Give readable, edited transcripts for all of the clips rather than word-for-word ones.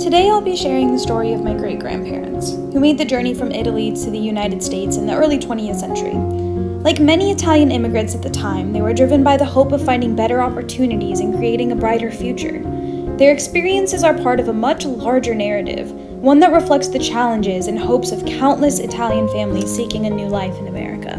Today I'll be sharing the story of my great-grandparents, who made the journey from Italy to the United States in the early 20th century. Like many Italian immigrants at the time, they were driven by the hope of finding better opportunities and creating a brighter future. Their experiences are part of a much larger narrative, one that reflects the challenges and hopes of countless Italian families seeking a new life in America.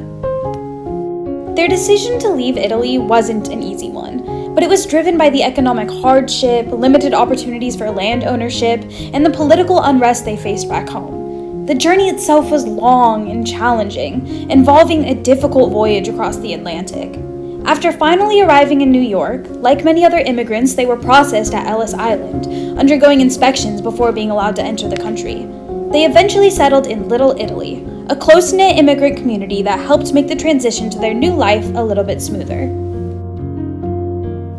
Their decision to leave Italy wasn't an easy one, but it was driven by the economic hardship, limited opportunities for land ownership, and the political unrest they faced back home. The journey itself was long and challenging, involving a difficult voyage across the Atlantic. After finally arriving in New York, like many other immigrants, they were processed at Ellis Island, undergoing inspections before being allowed to enter the country. They eventually settled in Little Italy, a close-knit immigrant community that helped make the transition to their new life a little bit smoother.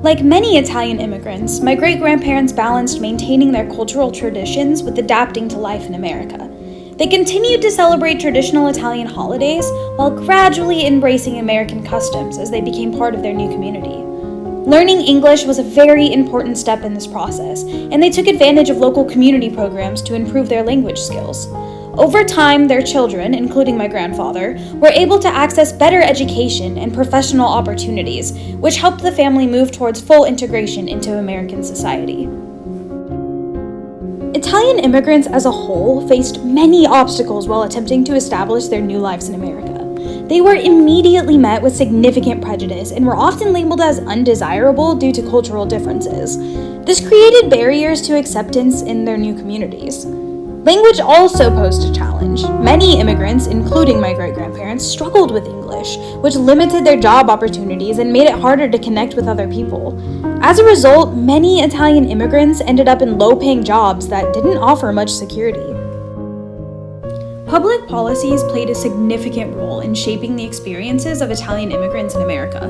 Like many Italian immigrants, my great-grandparents balanced maintaining their cultural traditions with adapting to life in America. They continued to celebrate traditional Italian holidays while gradually embracing American customs as they became part of their new community. Learning English was a very important step in this process, and they took advantage of local community programs to improve their language skills. Over time, their children, including my grandfather, were able to access better education and professional opportunities, which helped the family move towards full integration into American society. Italian immigrants as a whole faced many obstacles while attempting to establish their new lives in America. They were immediately met with significant prejudice and were often labeled as undesirable due to cultural differences. This created barriers to acceptance in their new communities. Language also posed a challenge. Many immigrants, including my great-grandparents, struggled with English, which limited their job opportunities and made it harder to connect with other people. As a result, many Italian immigrants ended up in low-paying jobs that didn't offer much security. Public policies played a significant role in shaping the experiences of Italian immigrants in America,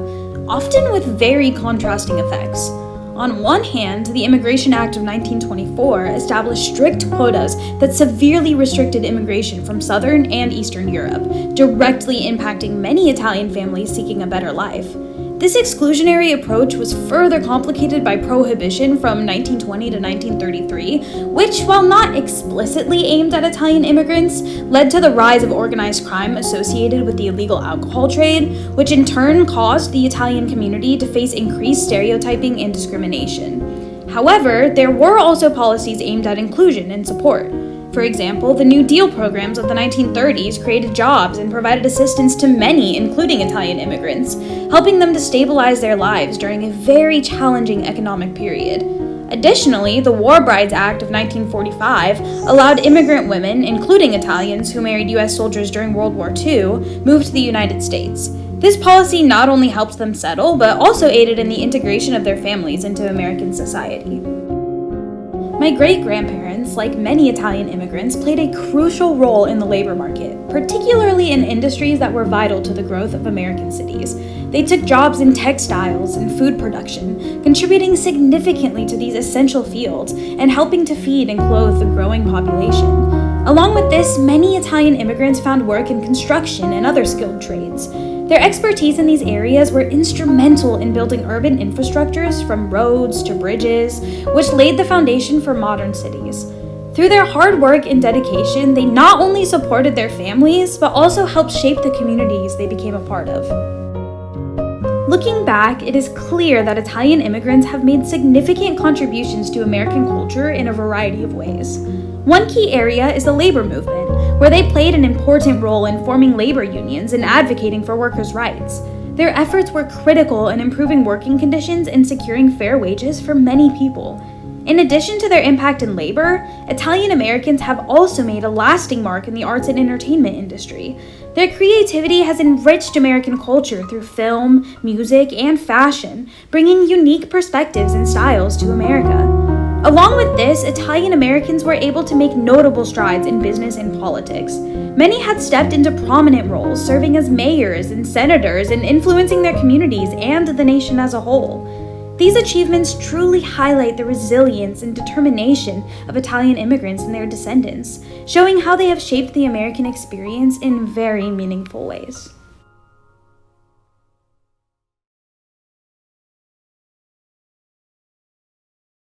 often with very contrasting effects. On one hand, the Immigration Act of 1924 established strict quotas that severely restricted immigration from Southern and Eastern Europe, directly impacting many Italian families seeking a better life. This exclusionary approach was further complicated by Prohibition from 1920 to 1933, which, while not explicitly aimed at Italian immigrants, led to the rise of organized crime associated with the illegal alcohol trade, which in turn caused the Italian community to face increased stereotyping and discrimination. However, there were also policies aimed at inclusion and support. For example, the New Deal programs of the 1930s created jobs and provided assistance to many, including Italian immigrants, helping them to stabilize their lives during a very challenging economic period. Additionally, the War Brides Act of 1945 allowed immigrant women, including Italians who married U.S. soldiers during World War II, move to the United States. This policy not only helped them settle, but also aided in the integration of their families into American society. My great-grandparents, like many Italian immigrants, played a crucial role in the labor market, particularly in industries that were vital to the growth of American cities. They took jobs in textiles and food production, contributing significantly to these essential fields and helping to feed and clothe the growing population. Along with this, many Italian immigrants found work in construction and other skilled trades. Their expertise in these areas were instrumental in building urban infrastructures from roads to bridges, which laid the foundation for modern cities. Through their hard work and dedication, they not only supported their families, but also helped shape the communities they became a part of. Looking back, it is clear that Italian immigrants have made significant contributions to American culture in a variety of ways. One key area is the labor movement, where they played an important role in forming labor unions and advocating for workers' rights. Their efforts were critical in improving working conditions and securing fair wages for many people. In addition to their impact in labor, Italian Americans have also made a lasting mark in the arts and entertainment industry. Their creativity has enriched American culture through film, music, and fashion, bringing unique perspectives and styles to America. Along with this, Italian Americans were able to make notable strides in business and politics. Many had stepped into prominent roles, serving as mayors and senators and influencing their communities and the nation as a whole. These achievements truly highlight the resilience and determination of Italian immigrants and their descendants, showing how they have shaped the American experience in very meaningful ways.